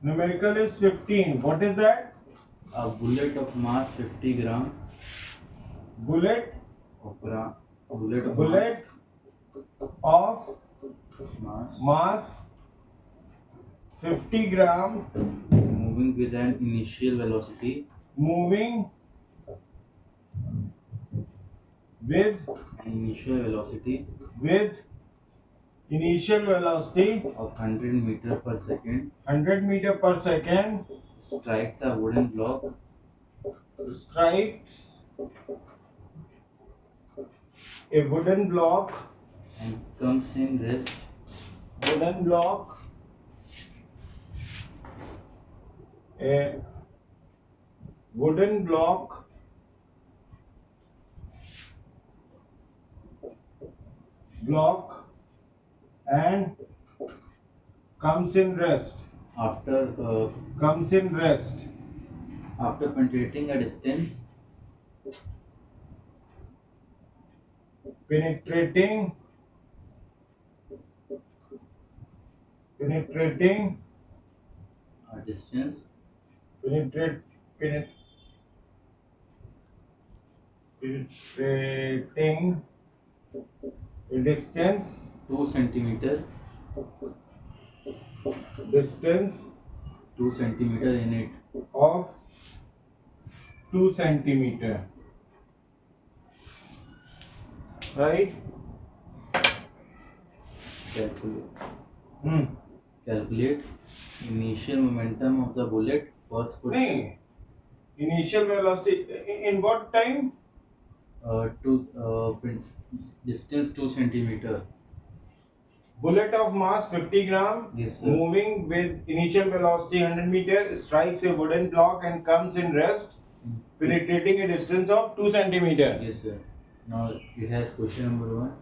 Numerical is 15. What is that? A bullet of mass 50 gram Bullet of gram. Bullet of bullet of mass mass 50 gram moving with an initial velocity moving with with initial velocity of 100 meter per second 100 meter per second strikes a wooden block strikes a wooden block and comes in rest wooden block a wooden block and comes in rest after comes in rest after penetrating a distance penetrating a distance penetrate penetrating a distance 2 centimeter 2 centimeter in it of 2 centimeter, right? calculate calculate initial momentum of the bullet first put नहीं, initial velocity in what time? to distance 2 centimeter Bullet of mass 50 gram Yes, sir. moving with initial velocity 100 meter strikes a wooden block and comes in rest penetrating a distance of 2 centimeter. Yes, sir. Now it has question number 1.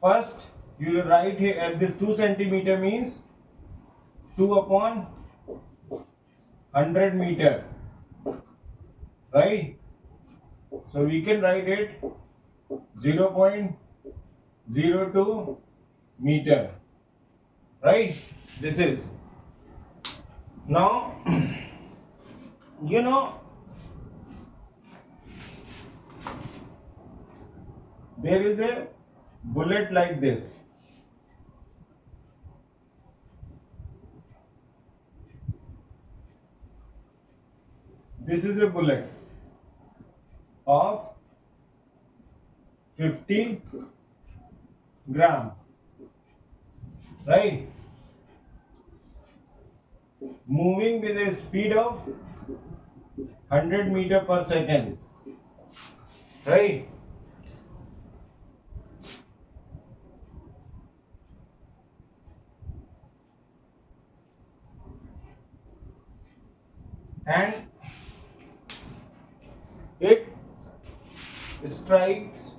First, you will write here this 2 centimeter means 2 upon 100 meter, right? So we can write it 0.02 meter, right? This is now you know there is a bullet like this. This is a bullet of 50 gram, right? Moving with a speed of 100 meter per second, right? And it strikes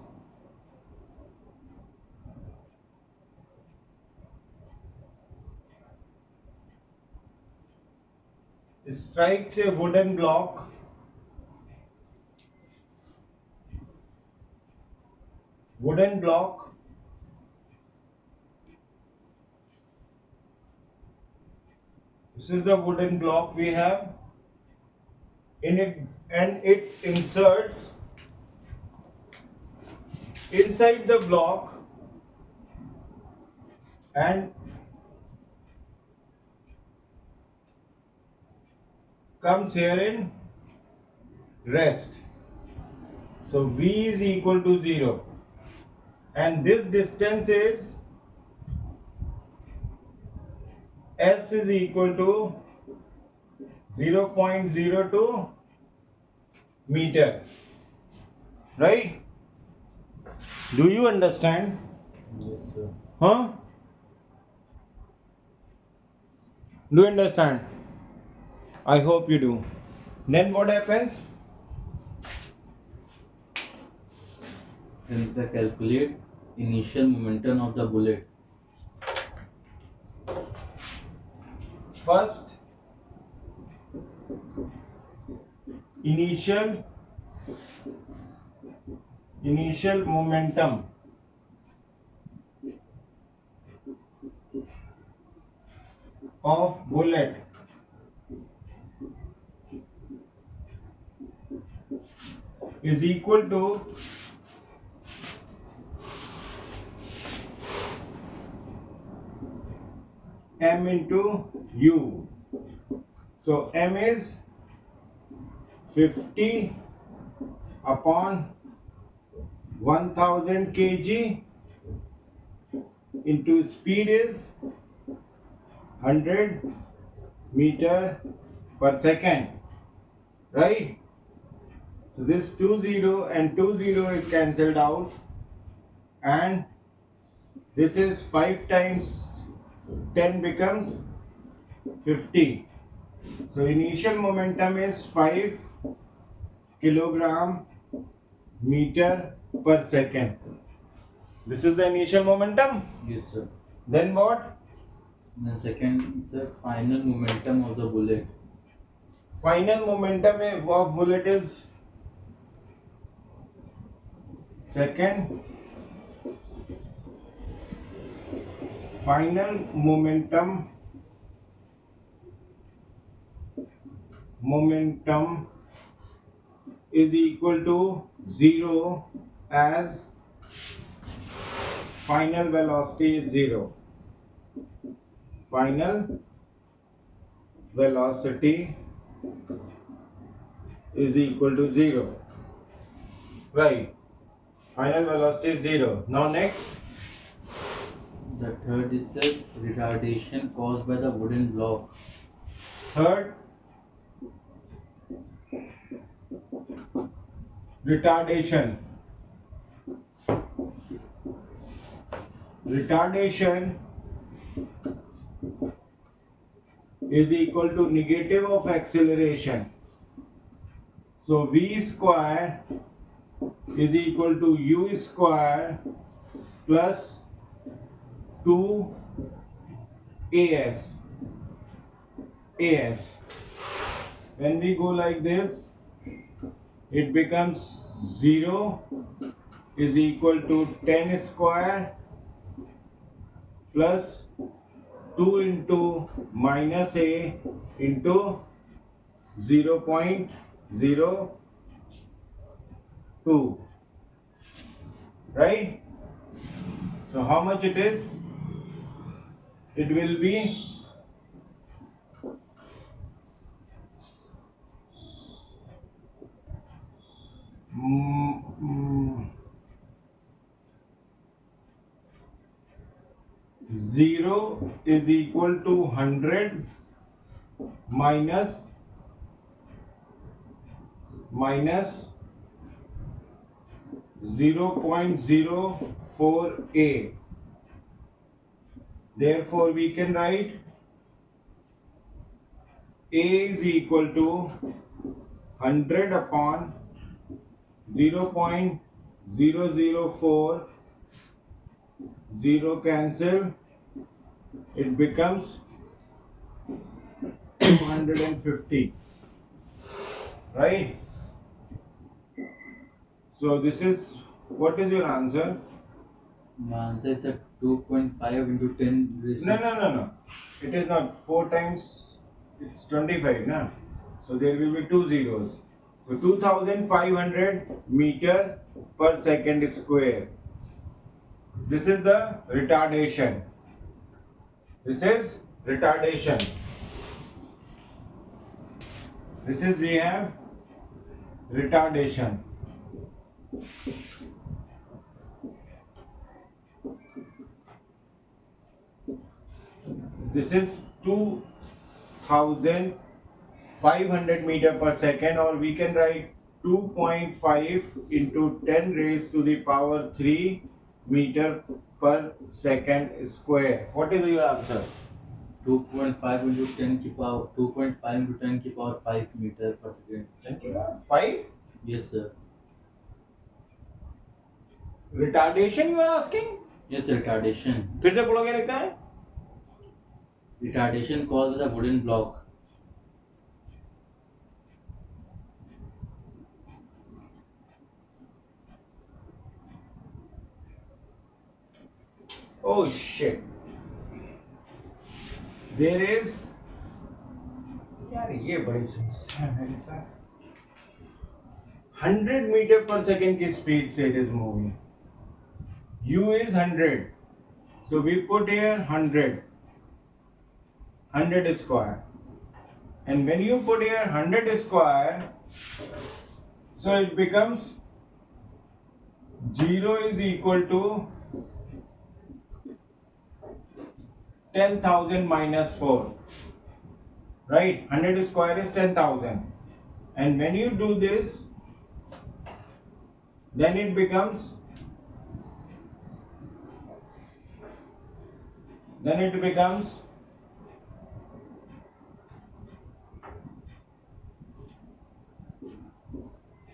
a wooden block this is the wooden block we have in it, and it inserts inside the block and comes here in rest. So V is equal to 0 and this distance is S is equal to 0.02 meter, right? Do you understand? Yes, sir. Huh? Do you understand? I hope you do. Then what happens? Then the calculate initial momentum of the bullet. First, initial momentum of bullet is equal to m into u. So m is 50 upon 1000 kg into speed is 100 meter per second, right? So this 20 and 20 is cancelled out, and this is 5 times 10 becomes 50. So initial momentum is 5 kilogram meter per second. This is the initial momentum. Yes, sir. Then what? The second is the final momentum of the bullet. Final momentum of bullet is second. Final momentum is equal to 0 as final velocity is 0. Final velocity is equal to 0. Right. Final velocity is 0. Now next. The third is the retardation caused by the wooden block. Third, retardation. Retardation is equal to negative of acceleration. So v square is equal to u square plus 2 as. When we go like this, it becomes 0 is equal to 10 square plus 2 into minus a into 0.02, right? So how much it is? It will be 0 is equal to 100 minus 0.04 a. Therefore we can write a is equal to 100 upon 0.004, 0 cancel, it becomes 250, right? So this is, what is your answer? My answer is at 2.5 into 10 raised to No. It is not 4 times, it's 25, na? So there will be 2 zeros. So 2500 meter per second square. This is the retardation. This is retardation. This is, we have retardation. This is 2500 meter per second, or we can write 2.5 into 10 raised to the power 3 meter per second square. What is your answer? 2.5 into 10 की power 2.5 into 10 की power 5 meter per second. 5? Yes, sir. Retardation you are asking? Yes, retardation. फिर से पढ़ोगे लिखता है? Retardation caused by the wooden block. Oh shit. there is, यार ये बड़ी समस्या है मेरे साथ, 100 मीटर पर सेकेंड की स्पीड से it is moving. U is 100, so we put here 100 square, and when you put here 100 square, so it becomes 0 is equal to 10,000 minus 4, right? 100 square is 10,000, and when you do this, then it becomes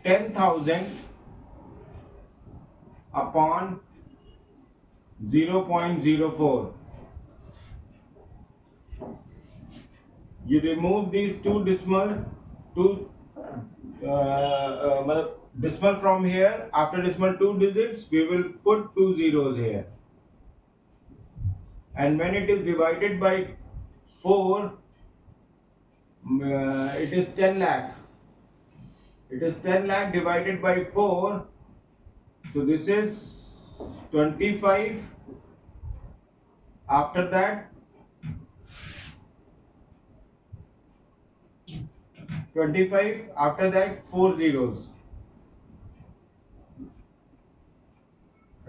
10,000 upon 0.04. You remove these two decimal from here. After decimal 2 digits, we will put 2 zeros here. And when it is divided by 4, it is 10 lakh. It is 10 lakh divided by 4. So this is 25. After that, 25. After that, 4 zeros.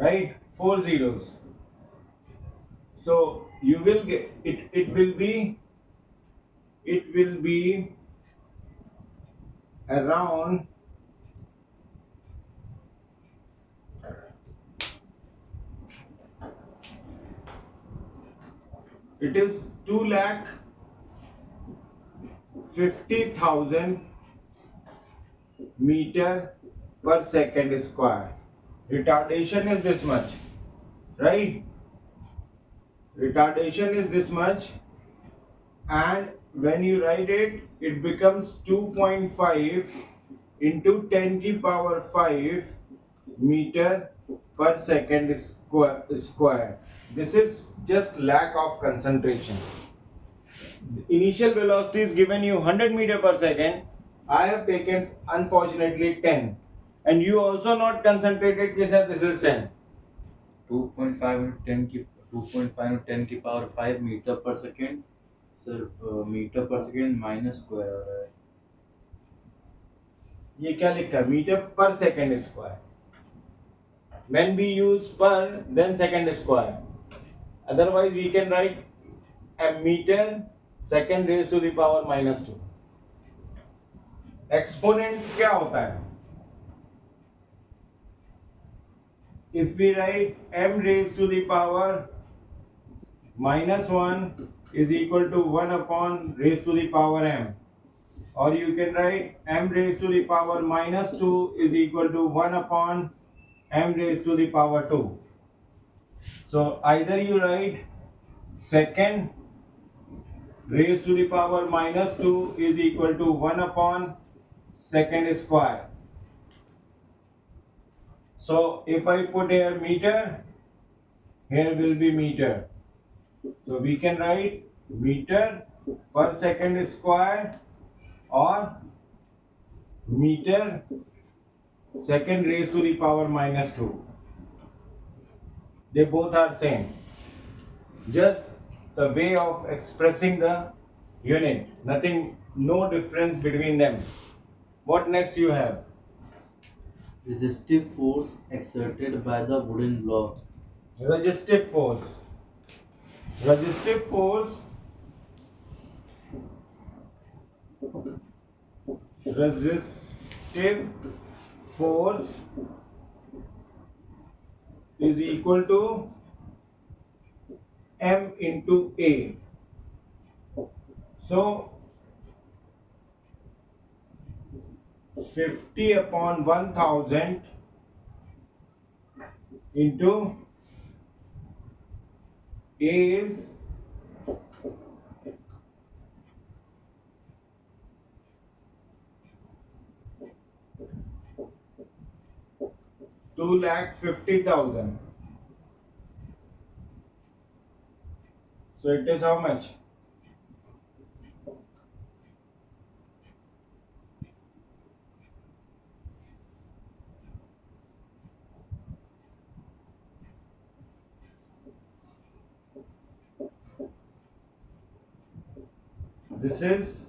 Right? 4 zeros. So you will get it. It will be around, it is 2,50,000 meter per second square. Retardation is this much, right? Retardation is this much, and when you write it, it becomes 2.5 into 10 की power 5 meter per second square. This is just lack of concentration. Initial velocity is given you 100 meter per second. I have taken unfortunately 10, and you also not concentrated. This is 10. 2.5 into 10 की 2.5 into 10 की power 5 metre पर second sir metre पर second minus square हो रहा है ये क्या लिखा है? मीटर पर second square. When we use per, then second square. Otherwise, we can write a meter second raised to the power minus 2. Exponent क्या होता है? If we write m raised to the power minus 1 is equal to 1 upon raised to the power m, or you can write m raised to the power minus 2 is equal to 1 upon m raised to the power 2. So either you write second raised to the power minus 2 is equal to 1 upon second square. So if I put here meter, here will be meter. So we can write meter per second square or meter second raised to the power minus 2. They both are same. Just the way of expressing the unit. Nothing, no difference between them. What next you have? resistive force exerted by the wooden block Resistive force. Resistive force. Resistive force is equal to m into a. So 50 upon 1000 into a is 2,50,000. So it is how much? This is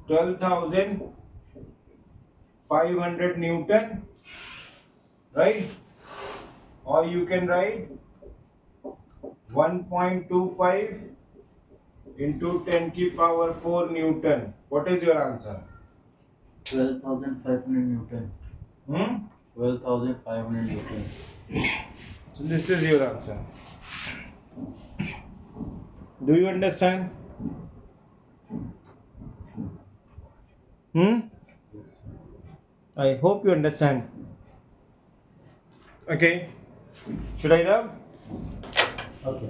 12,500 Newton, right? Or you can write 1.25 into 10 की power 4 Newton. What is your answer? 12,500 Newton. 12,500 Newton. So this is your answer. Do you understand? Yes, sir. I hope you understand. Okay. Should I rub? Okay.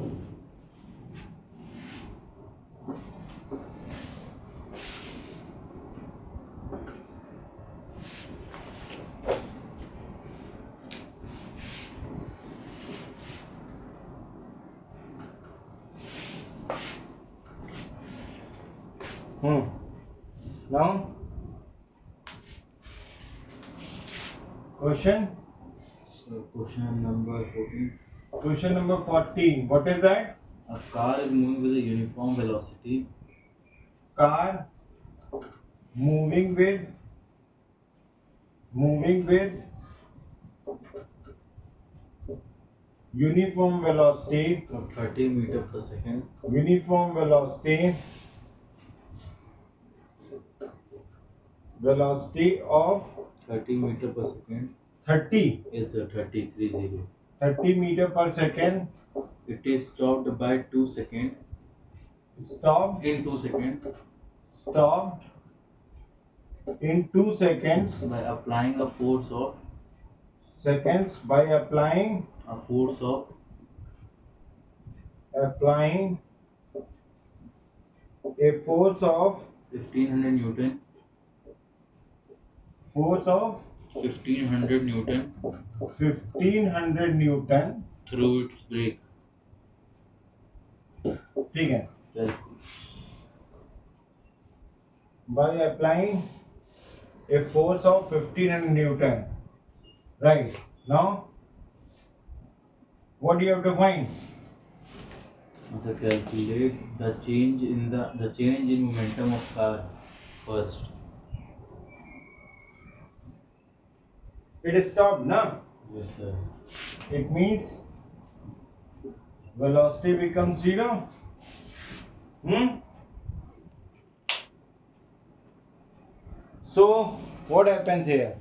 Now, question. So question number 14. Question number 14. What is that? A car is moving with a uniform velocity. Car moving with uniform velocity. Of 30 meter per second. Uniform velocity of 30 meter per second. 30 Yes, sir. 30. 30 meter per second. It is stopped by 2 seconds. Stopped In 2 seconds. Stopped in 2 seconds. By applying a force of By applying a force of 1500 Newton. 1500 Newton 1500 Newton. through its brake. ठीक है. By applying a force of 1500 Newton. Right. Now, what do you have to find? Also calculate the change in momentum of car first. It is stopped, na? Yes, sir. It means velocity becomes 0. So, what happens here?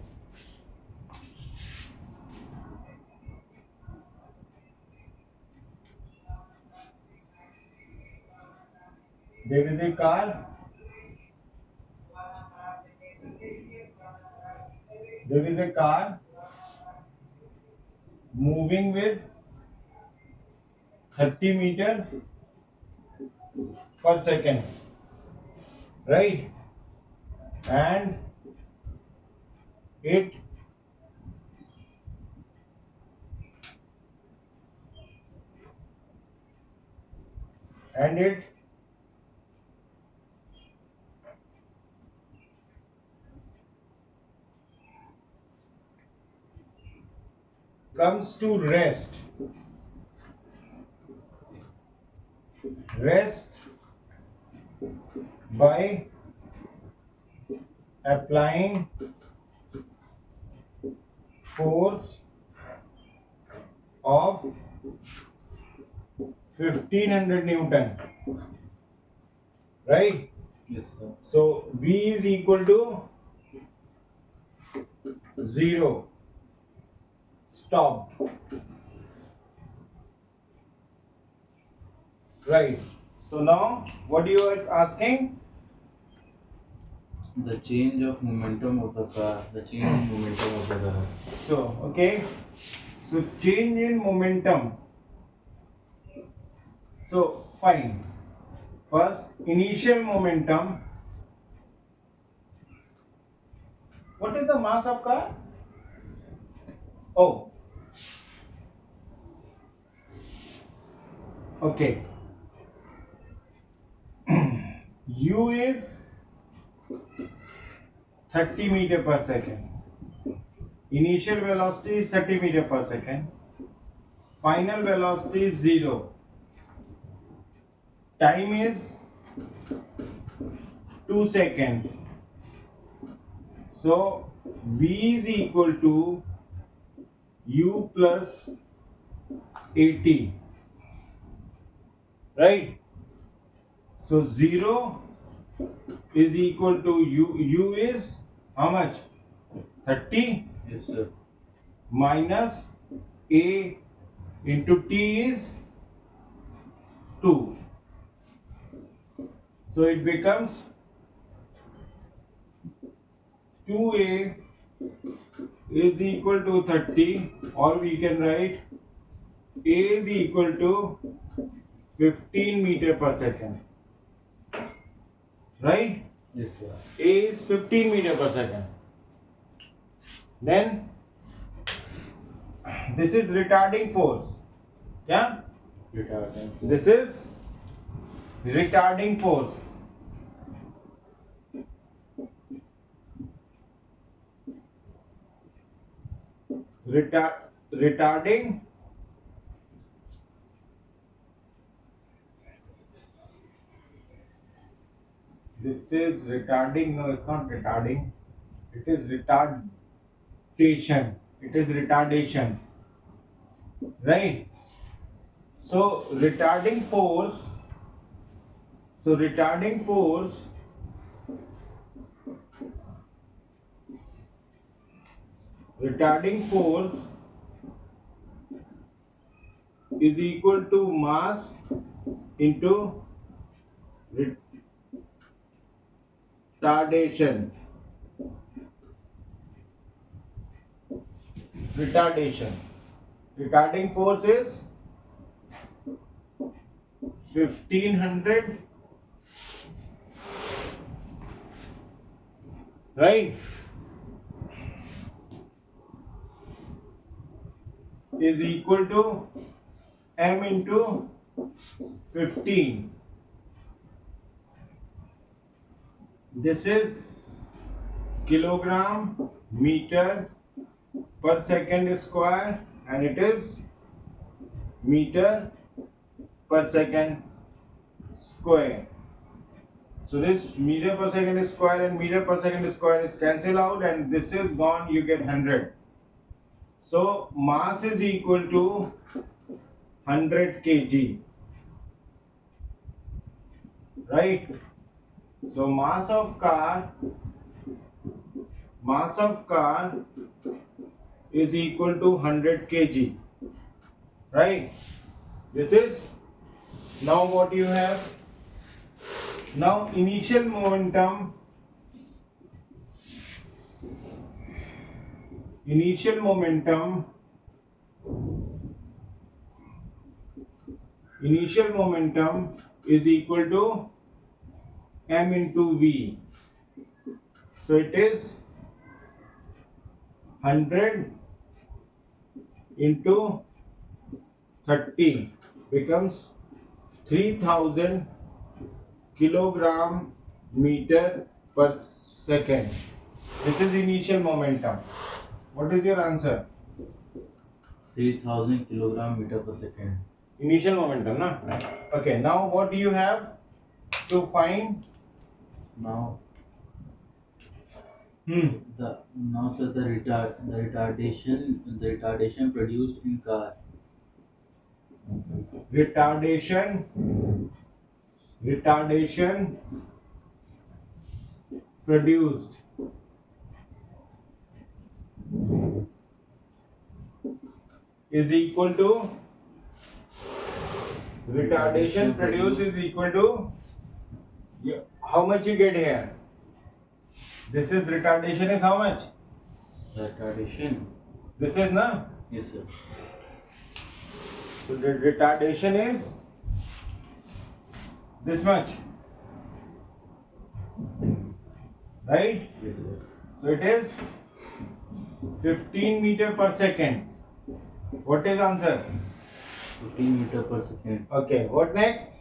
There is a car. Moving with 30 meter per second, right? And it comes to rest by applying force of 1500 Newton, right? Yes, sir. So V is equal to 0. Stop. Right. So now, what you are asking? The change of momentum of the car. So, okay. So, change in momentum. So, fine. First, initial momentum. What is the mass of car? Oh. Okay. U is 30 meter per second. Initial velocity is 30 meter per second. Final velocity is 0. Time is 2 seconds. So V is equal to U plus 80, right? So 0 is equal to U is how much? 30 Yes, sir. minus A into T is 2. So it becomes 2A is equal to 30, or we can write A is equal to 15 meter per second, right? Yes, sir. A is 15 meter per second. Then this is retarding force. Yeah? Retarding. This is retarding force. Retarding this is retarding. No, it's not retarding. It is retardation. It is retardation. Right? So retarding force. So retarding force is equal to mass into retardation. Retarding force is 1500, right? Is equal to m into 15. This is kilogram meter per second square, and it is meter per second square. So this meter per second square and meter per second square is cancel out, and this is gone, you get 100. So mass is equal to 100 kg, right? So mass of car is equal to 100 kg, right? This is now what you have. Now initial momentum is equal to m into v. So it is 100 into 30 becomes 3000 kilogram meter per second. This is initial momentum. What is your answer? 3000 kilogram meter per second. Initial momentum, na? Okay, now what do you have to find? Now, Hmm. sir, the retardation produced in car. Retardation produced is equal to how much you get here. This is retardation is how much? Retardation. This is na. Yes, sir. So the retardation is this much, right? Yes, sir. So it is 15 meter per second. What is answer? 15 meter per second. Okay, what next?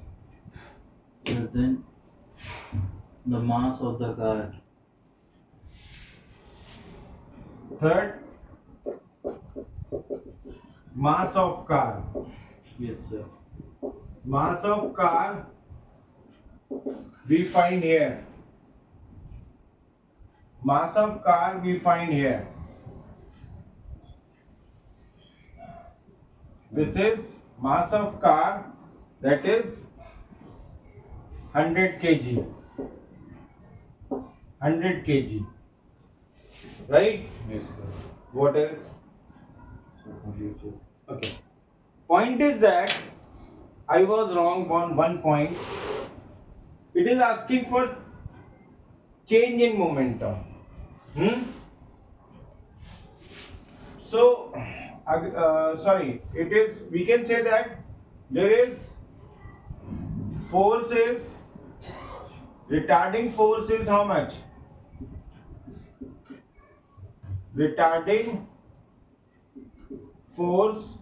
So then, the mass of the car. Third, mass of car. Yes, sir. Mass of car we find here. Mass of car we find here. This is mass of car, that is 100 kg. 100 kg. Right? Yes, sir. What else? Completely. Okay. Point is that I was wrong on one point. It is asking for change in momentum. So, sorry, it is, we can say that there is force is, retarding force is how much? Retarding force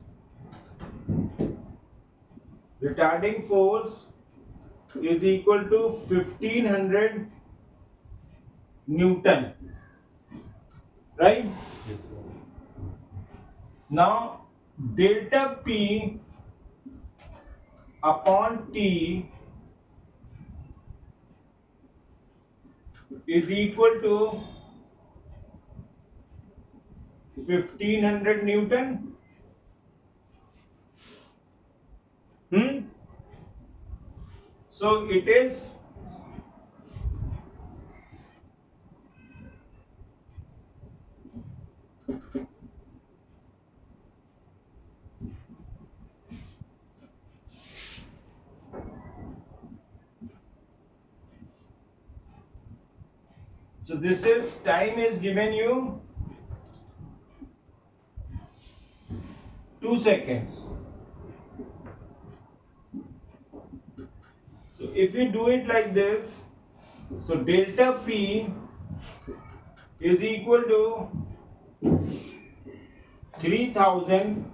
is equal to 1500 Newton, right? Yes, sir. Now delta P upon T is equal to 1500 Newton. So it is so this is time is given you 2 seconds. So if we do it like this, so delta P is equal to 3000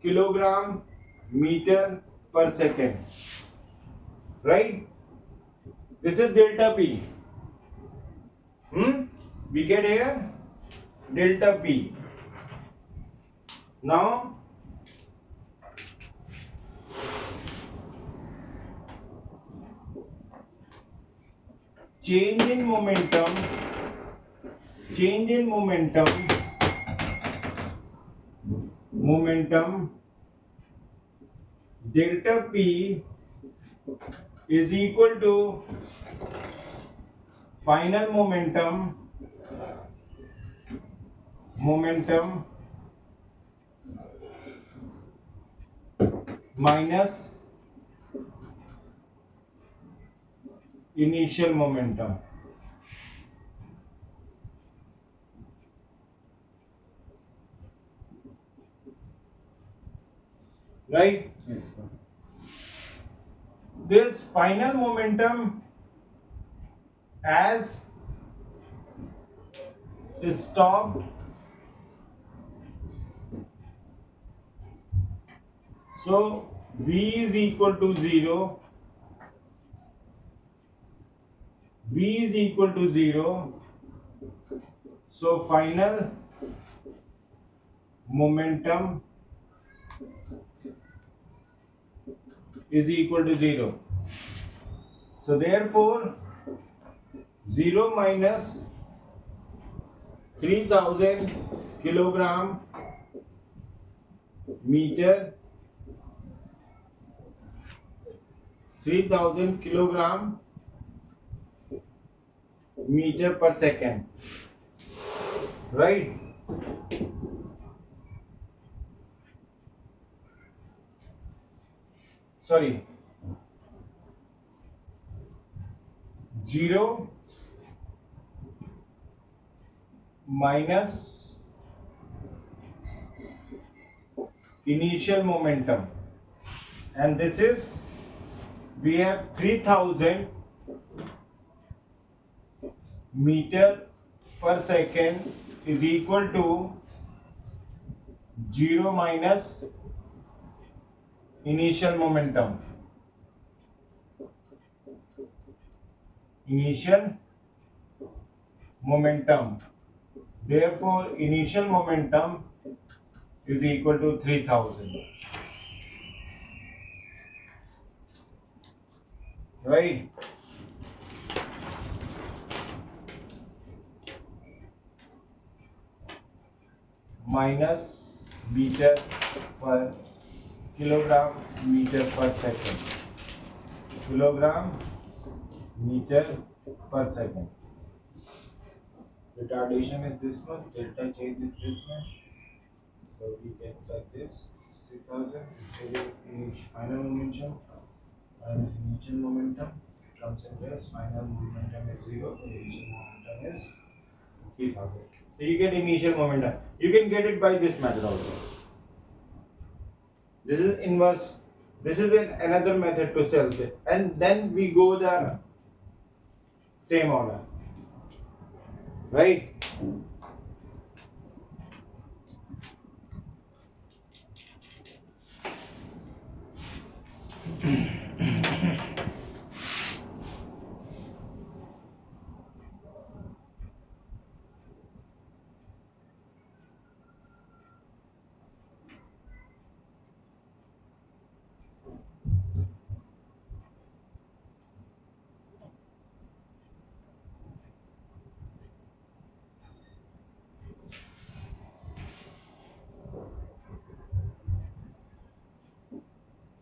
kilogram meter per second, right? This is delta P. We get here delta P. Now change in momentum delta P is equal to final momentum minus initial momentum. Right? Yes, sir. This final momentum as is stopped, so V is equal to 0. V is equal to 0. So final momentum is equal to 0. So therefore 0 minus 3000 kilogram meter 3000 kilogram meter per second, right? Sorry, 0 minus initial momentum, and this is, we have 3000 meter per second is equal to 0 minus initial momentum. Therefore initial momentum is equal to 3000, right? minus meter per kilogram meter per second. Kilogram meter per second. Retardation is this much, delta change is this much. So we get like this 3000 is final momentum and initial momentum comes in this. Final momentum is 0, initial momentum is 3000. So you get initial momentum. You can get it by this method also. This is inverse. This is another method to solve it, and then we go the same order, right?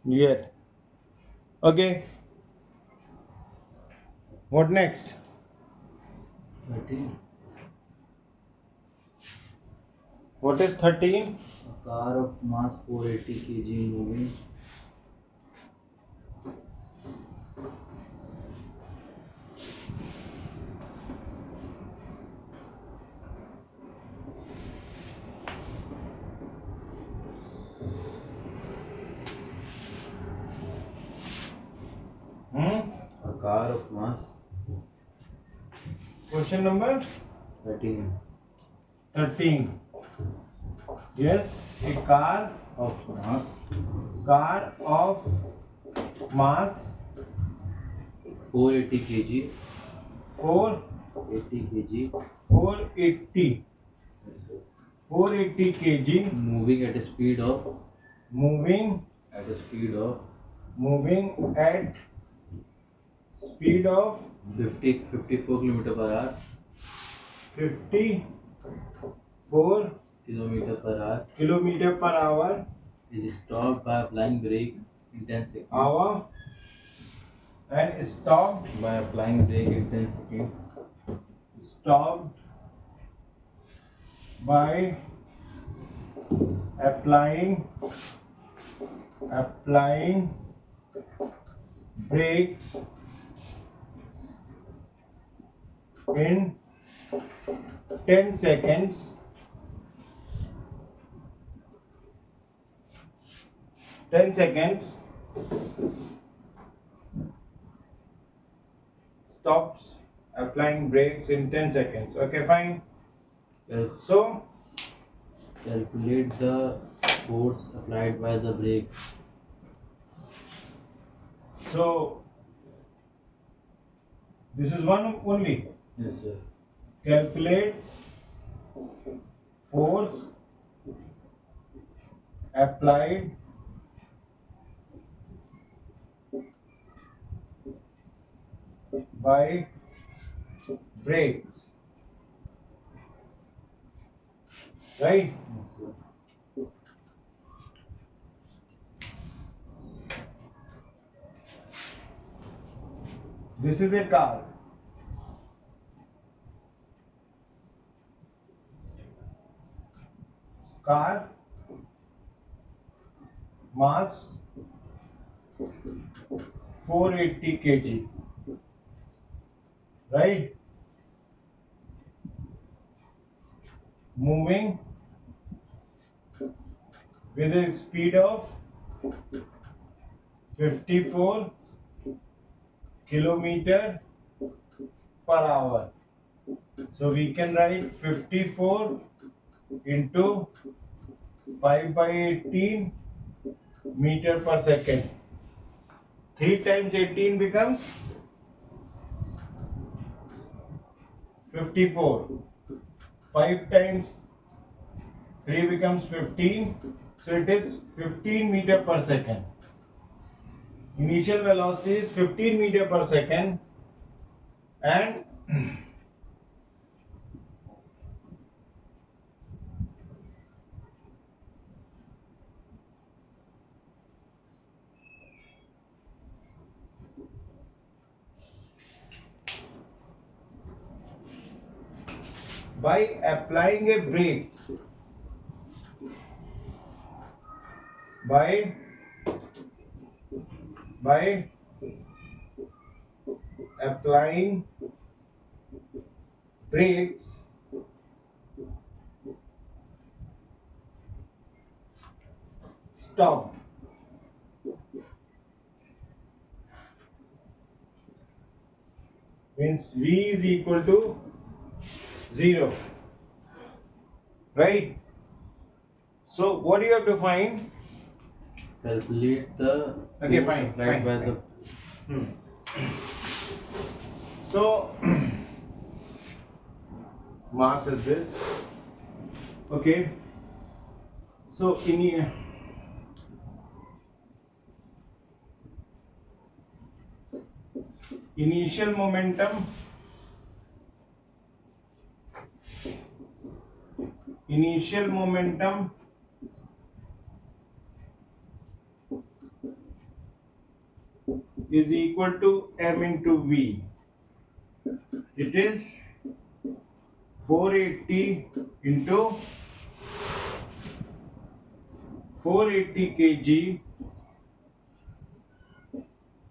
Yeah. Okay. What next? 13. What is 13? A car of mass 480 kg moving. A car of mass Question number 13 13. Yes, a car of mass of mass 480 kg 480 kg 480 kg moving at a speed of moving at a speed of at speed of 54 km per hour 54 kilometer per hour kilometer per hour is stopped by applying brake in 10 seconds. and stopped By applying brake in 10 seconds. stopped by applying brakes in 10 seconds. Stops applying brakes in 10 seconds. Okay, fine. So Calculate the force applied by the brake. so this is one only. Yes, sir. Calculate force applied by brakes, right? Yes, sir. This is a car. Mass 480 kg, right? Moving with a speed of 54 kilometer per hour. So we can write 54 into 5 by 18 meter per second. 3 times 18 becomes 54. 5 times 3 becomes 15. So it is 15 meter per second. Initial velocity is 15 meter per second, and by applying a brakes, by by applying brakes, stop. Means V is equal to 0, right? So what do you have to find? Calculate the Okay, force fine, applied fine, by fine. the. So mass is this. Okay. So initial momentum, initial momentum is equal to m into v. It is 480 into 480 kg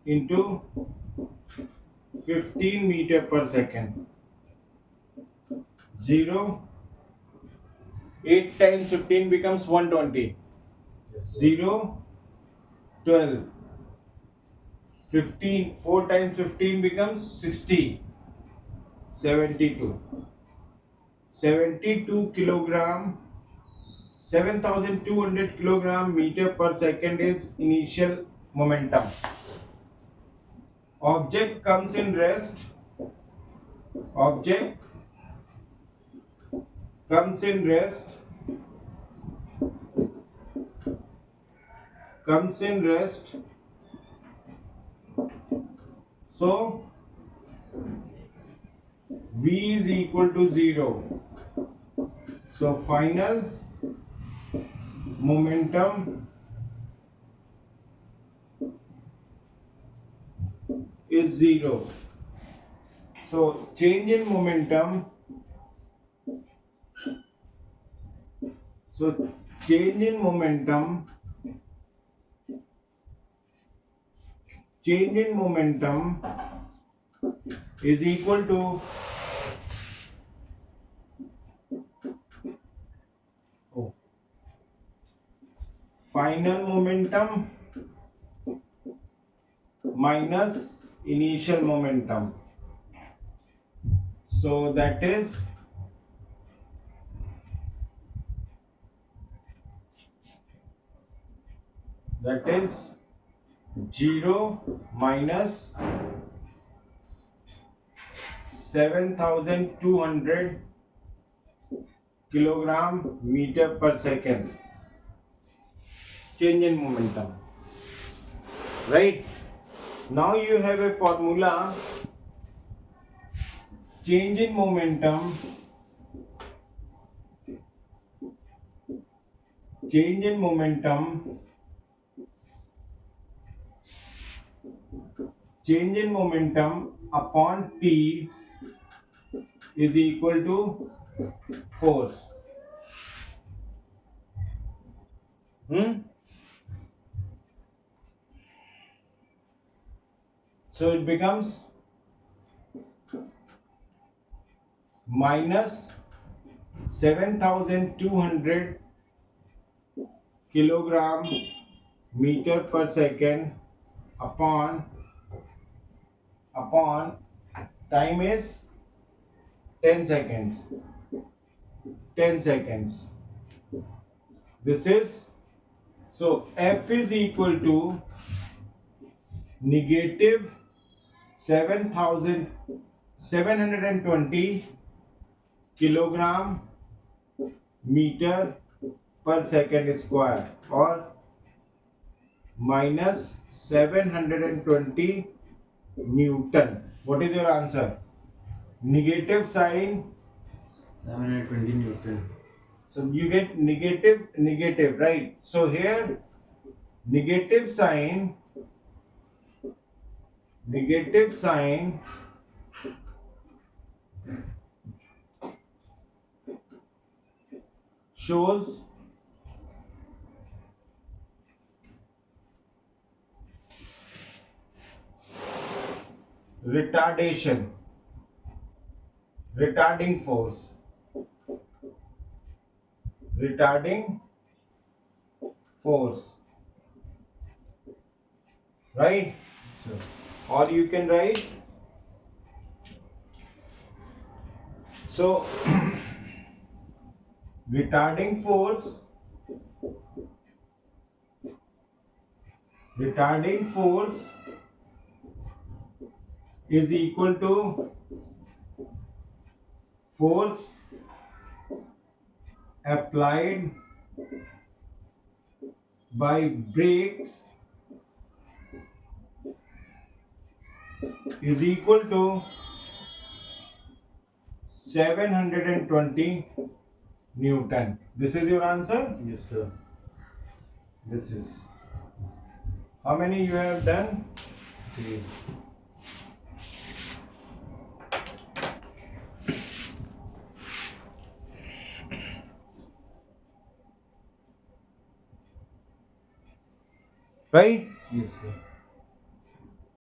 into 15 meter per second. 0, 8 times 15 becomes 120. 0, 12, 15, 4 times 15 becomes 60, 72. 72 kilogram, 7,200 kilogram meter per second is initial momentum. Object comes in rest, object comes in rest, comes in rest. So V is equal to 0. So final momentum is 0. So change in momentum. So change in momentum, change in momentum is equal to final momentum minus initial momentum. So that is that is 0 minus 7,200 kilogram meter per second. Change in momentum. Right? Now you have a formula. Change in momentum, change in momentum, change in momentum upon T is equal to force. So it becomes minus 7,200 kilogram meter per second upon time is 10 seconds. 10 seconds. This is, so F is equal to negative 7,720 kilogram meter per second square, or minus 720 Newton. What is your answer? Negative sign. 720 Newton. So you get negative, right? So here negative sign shows retarding force, right? Sir. Or you can write, so retarding force is equal to force applied by brakes is equal to 720 Newton. This is your answer? Yes, sir. This is. How many you have done? 3. Right? Yes, sir.